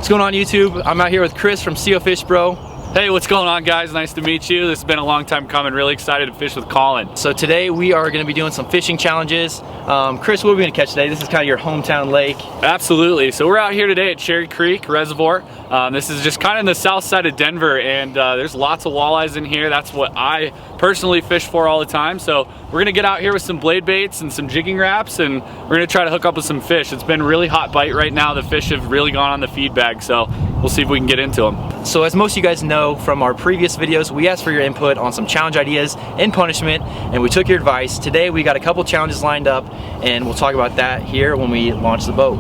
going on YouTube? I'm out here with Chris from CofishBro. Hey, what's going on, guys? Nice to meet you. This has been a long time coming. Really excited to fish with Collin. So today we are going to be doing some fishing challenges. Chris, what are we going to catch today? This is kind of your hometown lake. Absolutely. So we're out here today at Cherry Creek Reservoir. This is just kind of in the south side of Denver, and there's lots of walleyes in here. That's what I personally fish for all the time. So we're going to get out here with some blade baits and some jigging wraps, and we're going to try to hook up with some fish. It's been really hot bite right now. The fish have really gone on the feed bag, so we'll see if we can get into them. So as most of you guys know from our previous videos, we asked for your input on some challenge ideas and punishment, and we took your advice. Today we got a couple challenges lined up, and we'll talk about that here when we launch the boat.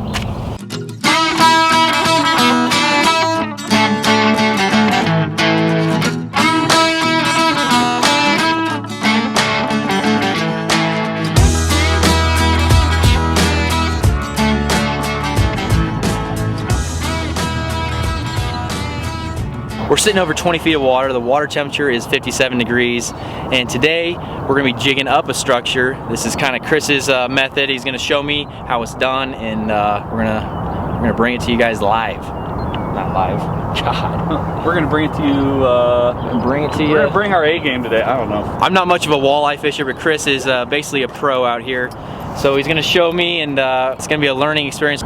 We're sitting over 20 feet of water. The water temperature is 57 degrees. And today we're gonna be jigging up a structure. This is kind of Chris's method. He's gonna show me how it's done, and we're gonna bring it to you guys live. Not live, God. We're gonna bring it to you. We're gonna bring our A game today. I don't know. I'm not much of a walleye fisher, but Chris is basically a pro out here. So he's gonna show me, and it's gonna be a learning experience.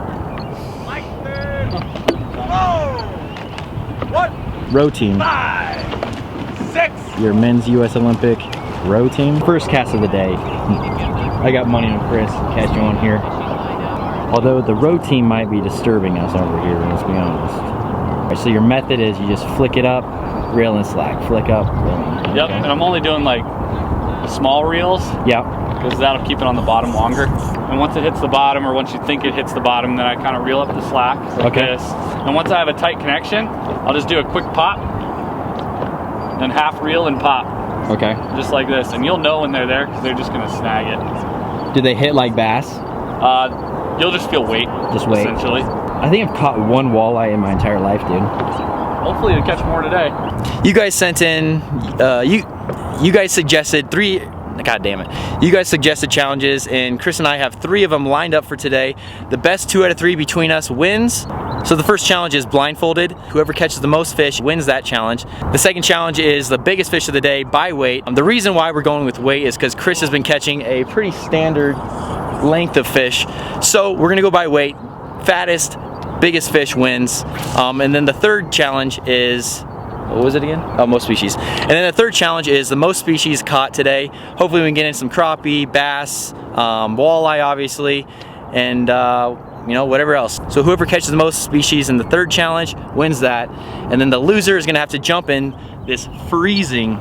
Row team. 5, 6. Your men's U.S. Olympic row team. First cast of the day. I got money on Chris to catch you on here. Although the row team might be disturbing us over here, let's be honest. All right, so your method is you just flick it up, reel and slack. Flick up, reel and Yep, and I'm only doing like the small reels. Yep. Because that'll keep it on the bottom longer. And once it hits the bottom, or once you think it hits the bottom, then I kind of reel up the slack like this. And once I have a tight connection, I'll just do a quick pop, then half reel and pop. Okay. Just like this. And you'll know when they're there because they're just going to snag it. Do they hit like bass? You'll just feel weight. Just weight. Essentially. I think I've caught one walleye in my entire life, dude. Hopefully to catch more today. You guys sent in, you guys suggested three. God damn it. You guys suggested challenges, and Chris and I have 3 of them lined up for today. The best 2 out of 3 between us wins. So the first challenge is blindfolded. Whoever catches the most fish wins that challenge. The second challenge is the biggest fish of the day by weight. The reason why we're going with weight is because Chris has been catching a pretty standard length of fish. So we're gonna go by weight. Fattest, biggest fish wins. And then the third challenge is, what was it again? Oh, most species. And then the third challenge is the most species caught today. Hopefully we can get in some crappie, bass, walleye obviously, and you know, whatever else. So whoever catches the most species in the third challenge wins that. And then the loser is gonna have to jump in this freezing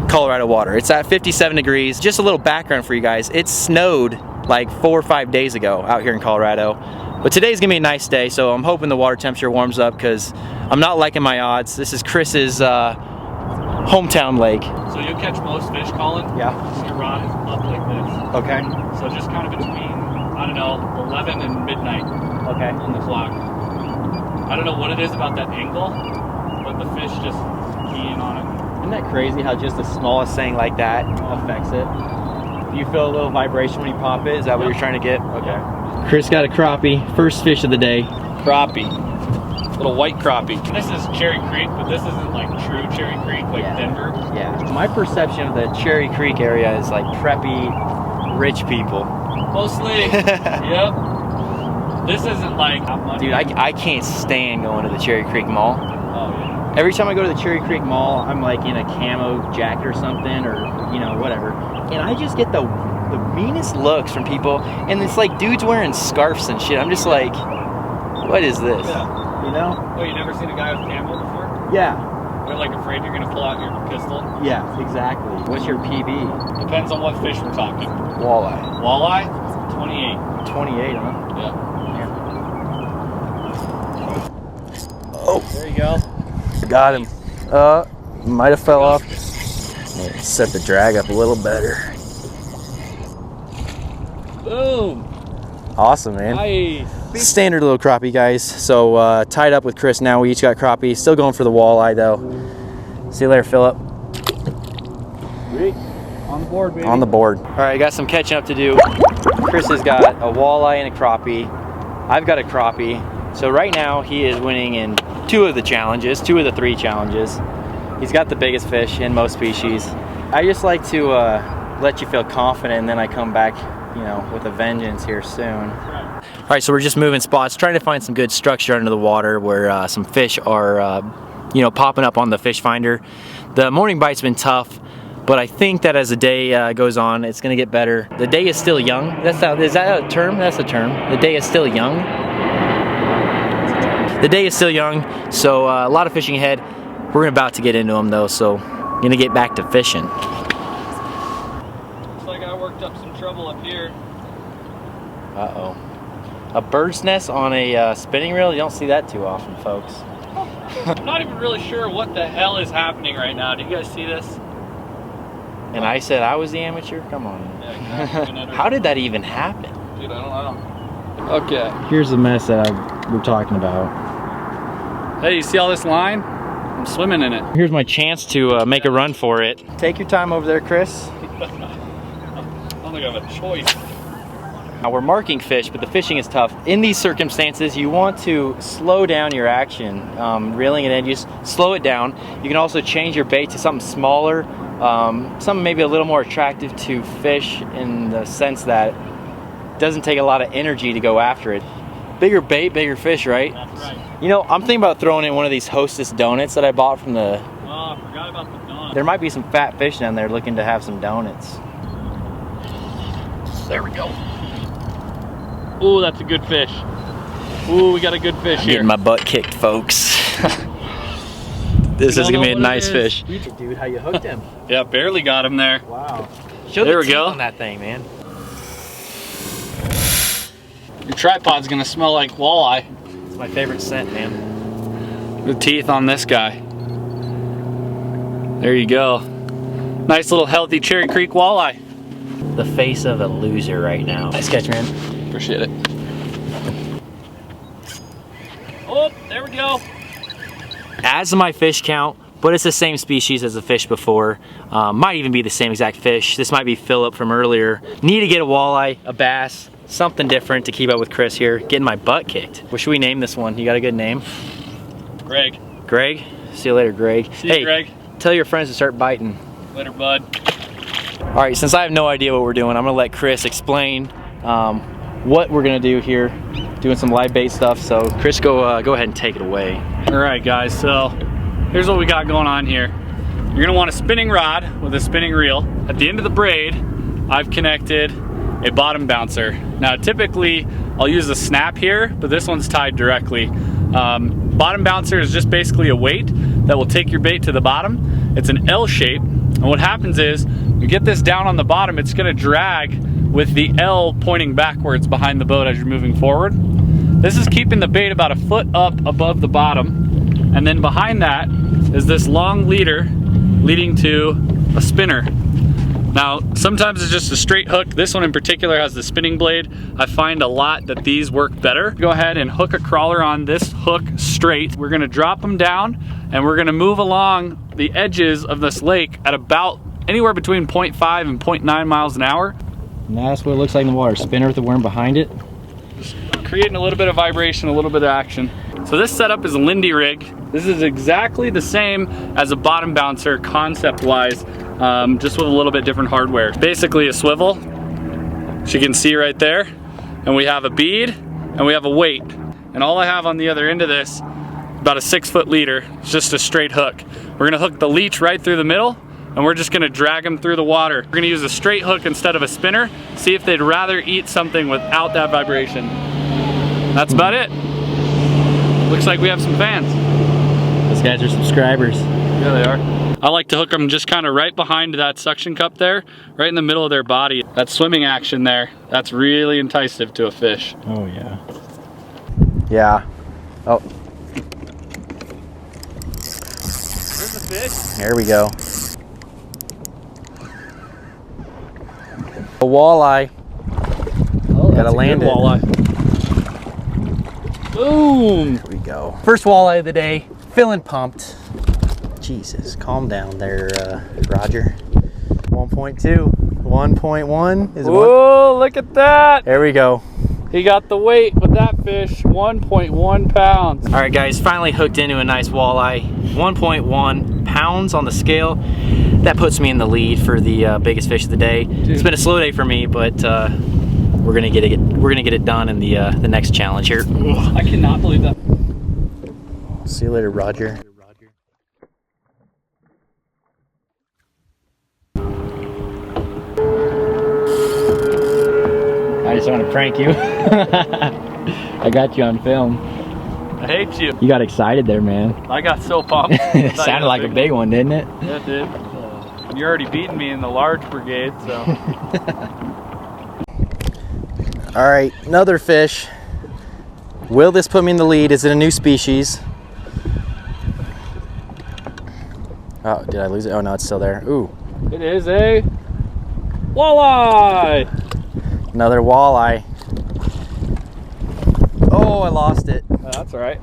Colorado water. It's at 57 degrees. Just a little background for you guys. It snowed like 4 or 5 days ago out here in Colorado. But today's gonna be a nice day, so I'm hoping the water temperature warms up because I'm not liking my odds. This is Chris's hometown lake. So you'll catch most fish, Collin? Yeah. Your rod is up like this. Okay. So just kind of between, I don't know, 11 and midnight. Okay. On the clock. I don't know what it is about that angle, but the fish just key in on it. Isn't that crazy how just the smallest thing like that affects it? You feel a little vibration when you pop it? Is that what you're trying to get? Okay. Chris got a crappie, first fish of the day. Crappie. Little white crappie. This is Cherry Creek, but this isn't like true Cherry Creek like Denver. Yeah. My perception of the Cherry Creek area is like preppy, rich people. Mostly. Yep. This isn't like how much. Dude, I can't stand going to the Cherry Creek Mall. Oh yeah. Every time I go to the Cherry Creek Mall, I'm like in a camo jacket or something, or you know, whatever. And I just get the meanest looks from people, and it's like dudes wearing scarves and shit. I'm just like, what is this? Yeah. You know? Oh, you never seen a guy with camo before? Yeah. They're like afraid you're gonna pull out your pistol? Yeah, exactly. What's your PB? Depends on what fish we're talking. Walleye. Walleye? 28. 28, huh? Yeah. Oh. There you go. Got him. Might have fell off. Set the drag up a little better. Boom. Awesome, man. Nice. Standard little crappie, guys. So tied up with Chris now. We each got crappie. Still going for the walleye though. See you later, Philip. Sweet. On the board, baby. On the board. All right, I got some catching up to do. Chris has got a walleye and a crappie. I've got a crappie. So right now he is winning in 2 of the challenges, 2 of the 3 challenges. He's got the biggest fish in most species. I just like to let you feel confident, and then I come back, you know, with a vengeance here soon. All right, so we're just moving spots, trying to find some good structure under the water where some fish are, you know, popping up on the fish finder. The morning bite's been tough, but I think that as the day goes on, it's gonna get better. The day is still young. Is that a term? That's a term. The day is still young. The day is still young, so a lot of fishing ahead. We're about to get into them though, so I'm gonna get back to fishing. Looks like I worked up some trouble up here. Uh-oh. A bird's nest on a spinning reel? You don't see that too often, folks. I'm not even really sure what the hell is happening right now. Do you guys see this? And I said I was the amateur? Come on. Yeah, exactly. How did that even happen? Dude, I don't know. Okay. Here's the mess that we're talking about. Hey, you see all this line? I'm swimming in it. Here's my chance to make a run for it. Take your time over there, Chris. I don't think I have a choice. Now we're marking fish, but the fishing is tough. In these circumstances, you want to slow down your action. Reeling it in, you just slow it down. You can also change your bait to something smaller, something maybe a little more attractive to fish in the sense that it doesn't take a lot of energy to go after it. Bigger bait, bigger fish, right? That's right. You know, I'm thinking about throwing in one of these Hostess donuts that I bought from the... Oh, I forgot about the donut. There might be some fat fish down there looking to have some donuts. There we go. Ooh, that's a good fish. Ooh, we got a good fish here. Getting my butt kicked, folks. This is gonna be a nice fish. Dude, how you hooked him? Yeah, barely got him there. Wow. Show There the we teeth go. on that thing, man. Your tripod's gonna smell like walleye. It's my favorite scent, man. The teeth on this guy. There you go. Nice little healthy Cherry Creek walleye. The face of a loser right now. Nice catch, man. Appreciate it. Oh, there we go. Adds to my fish count, but it's the same species as the fish before. Might even be the same exact fish. This might be Philip from earlier. Need to get a walleye, a bass, something different to keep up with Chris here. Getting my butt kicked. What should we name this one? You got a good name? Greg. Greg? See you later, Greg. See you, Greg. Tell your friends to start biting. Later, bud. All right, since I have no idea what we're doing, I'm gonna let Chris explain what we're gonna do here. Doing some live bait stuff, so Chris, go ahead and take it away. All right, guys, so here's what we got going on here. You're gonna want a spinning rod with a spinning reel. At the end of the braid, I've connected a bottom bouncer. Now, typically, I'll use a snap here, but this one's tied directly. Bottom bouncer is just basically a weight that will take your bait to the bottom. It's an L shape, and what happens is, you get this down on the bottom, it's gonna drag with the L pointing backwards behind the boat as you're moving forward. This is keeping the bait about a foot up above the bottom, and then behind that is this long leader leading to a spinner. Now, sometimes it's just a straight hook. This one in particular has the spinning blade. I find a lot that these work better. Go ahead and hook a crawler on this hook straight. We're gonna drop them down, and we're gonna move along the edges of this lake at about anywhere between 0.5 and 0.9 miles an hour. And that's what it looks like in the water. Spinner with the worm behind it. Just creating a little bit of vibration, a little bit of action. So this setup is a Lindy rig. This is exactly the same as a bottom bouncer concept-wise, just with a little bit different hardware. It's basically a swivel, as you can see right there, and we have a bead, and we have a weight. And all I have on the other end of this, about a 6-foot leader, it's just a straight hook. We're gonna hook the leech right through the middle, and we're just gonna drag them through the water. We're gonna use a straight hook instead of a spinner, see if they'd rather eat something without that vibration. That's about it. Looks like we have some fans. Those guys are subscribers. Yeah, they are. I like to hook them just kind of right behind that suction cup there, right in the middle of their body. That swimming action there, that's really enticing to a fish. Oh yeah. Yeah. Oh. There's the fish. There we go. A walleye. Oh, gotta land it. Walleye. Boom! There we go. First walleye of the day. Feeling pumped. Jesus, calm down there, Roger. 1.2. 1.1 is Whoa, look at that! There we go. He got the weight with that fish, 1.1 pounds. All right, guys, finally hooked into a nice walleye. 1.1 pounds on the scale. That puts me in the lead for the biggest fish of the day. Dude. It's been a slow day for me, but we're gonna get it done in the next challenge here. Ugh. I cannot believe that. See you later, Roger. I just want to prank you. I got you on film. I hate you. You got excited there, man. I got so pumped. It sounded like a big one, didn't it? Yeah, it did. You're already beating me in the large brigade, so. All right, another fish. Will this put me in the lead? Is it a new species? Oh, did I lose it? Oh no, it's still there. Ooh. It is a walleye. Another walleye. Oh, I lost it. That's all right.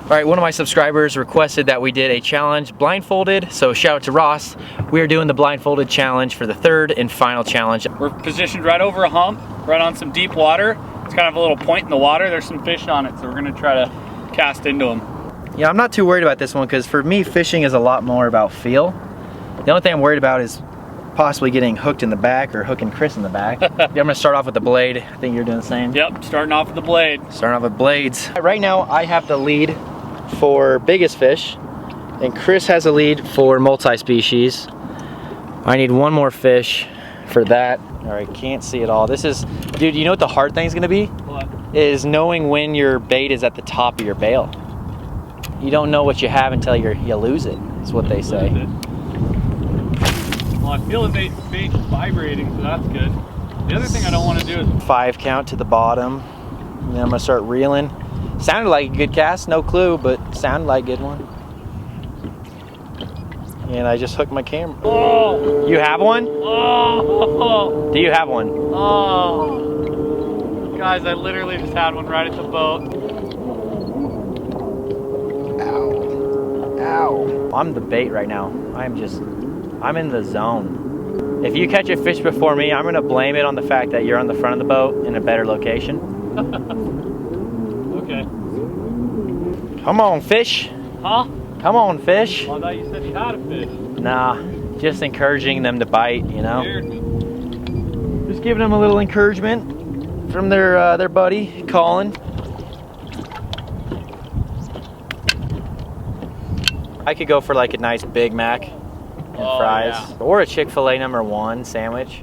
All right, one of my subscribers requested that we did a challenge blindfolded, so shout out to Ross. We are doing the blindfolded challenge for the third and final challenge. We're positioned right over a hump, right on some deep water. It's kind of a little point in the water. There's some fish on it, so we're gonna try to cast into them. Yeah, I'm not too worried about this one because for me, fishing is a lot more about feel. The only thing I'm worried about is possibly getting hooked in the back or hooking Chris in the back. Yeah, I'm gonna start off with the blade. I think you're doing the same. Yep, starting off with the blade. Starting off with blades. Right now, I have the lead for biggest fish, and Chris has a lead for multi-species. I need one more fish for that. All right, can't see it all. This is, dude, you know what the hard thing is gonna be? What? Is knowing when your bait is at the top of your bail. You don't know what you have until you lose it, is what they say. Well, I feel the bait's vibrating, so that's good. The other thing I don't want to do is 5 count to the bottom, and then I'm gonna start reeling. Sounded like a good cast, no clue, but sounded like a good one. And I just hooked my camera. Oh! You have one? Oh! Do you have one? Oh! Guys, I literally just had one right at the boat. Ow. Ow. I'm the bait right now. I'm in the zone. If you catch a fish before me, I'm gonna blame it on the fact that you're on the front of the boat in a better location. Okay. Come on, fish. Huh? Come on, fish. Well, I thought you said you had a fish. Nah, just encouraging them to bite, you know? Weird. Just giving them a little encouragement from their buddy, Collin. I could go for like a nice Big Mac and fries. Yeah. Or a Chick-fil-A #1 sandwich.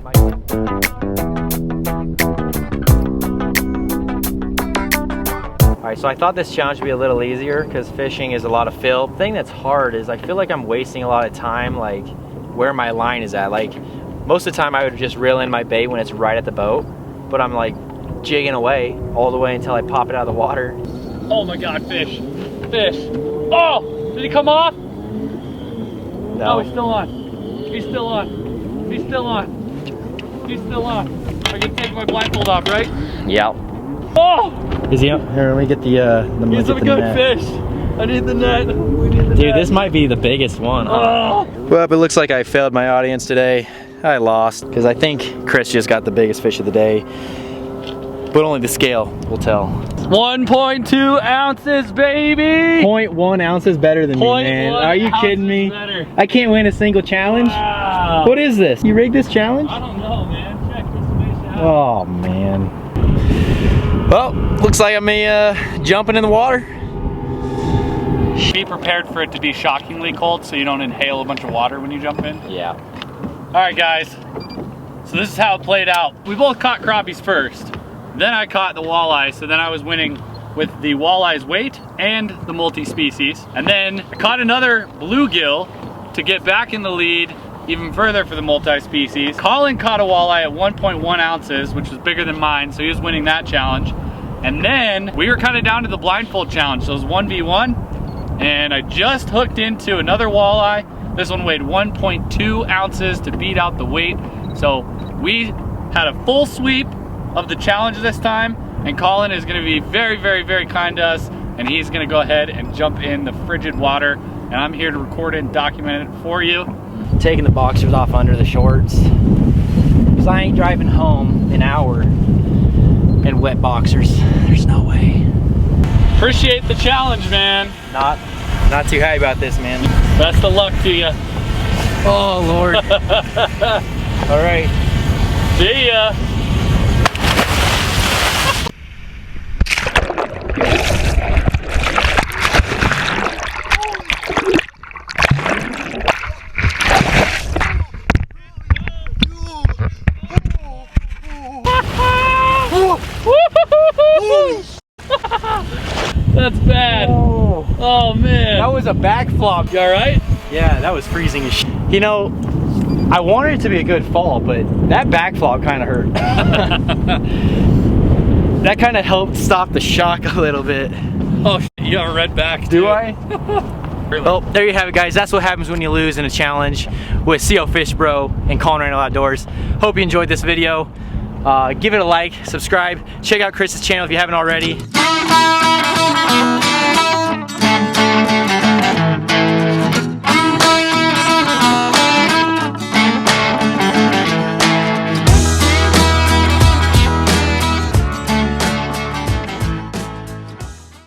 Alright, so I thought this challenge would be a little easier because fishing is a lot of fill. The thing that's hard is I feel like I'm wasting a lot of time like where my line is at. Like most of the time I would just reel in my bait when it's right at the boat, but I'm like jigging away all the way until I pop it out of the water. Oh my God, fish. Fish. Oh, did he come off? No. Oh, he's still on. He's still on. He's still on. He's still on. I can take my blindfold off, right? Yep. Oh! Is he up? Here, let me get the He's a good net. fish. I need the net. We need the Dude, net. this might be the biggest one. Oh! Well, it looks like I failed my audience today. I lost because I think Chris just got the biggest fish of the day, but only the scale will tell. 1.2 ounces, baby! 0.1 ounces better than me, man. Are you kidding me? Better. I can't win a single challenge? Wow. What is this? You rigged this challenge? I don't know, man. Check this fish out. Oh, man. Well, looks like I'm jumping in the water. Be prepared for it to be shockingly cold so you don't inhale a bunch of water when you jump in. Yeah. All right, guys. So this is how it played out. We both caught crappies first. Then I caught the walleye, so then I was winning with the walleye's weight and the multi-species. And then I caught another bluegill to get back in the lead even further for the multi-species. Collin caught a walleye at 1.1 ounces, which was bigger than mine, so he was winning that challenge. And then we were kind of down to the blindfold challenge, so it was 1v1. And I just hooked into another walleye. This one weighed 1.2 ounces to beat out the weight. So we had a full sweep of the challenge this time, and Collin is gonna be very, very, very kind to us, and he's gonna go ahead and jump in the frigid water, and I'm here to record it and document it for you. Taking the boxers off under the shorts, because I ain't driving home an hour and in wet boxers. There's no way. Appreciate the challenge, man. Not too happy about this, man. Best of luck to you. Oh, Lord. All right. See ya. That's bad. Oh man. That was a back flop. You all right? Yeah, that was freezing as shit. You know, I wanted it to be a good fall, but that back flop kind of hurt. That kind of helped stop the shock a little bit. Oh shit, you got a red back, dude. Do I? Really? Well, there you have it, guys. That's what happens when you lose in a challenge with CofishBro and Collin Randall Outdoors. Hope you enjoyed this video. Give it a like, subscribe, check out Chris's channel if you haven't already.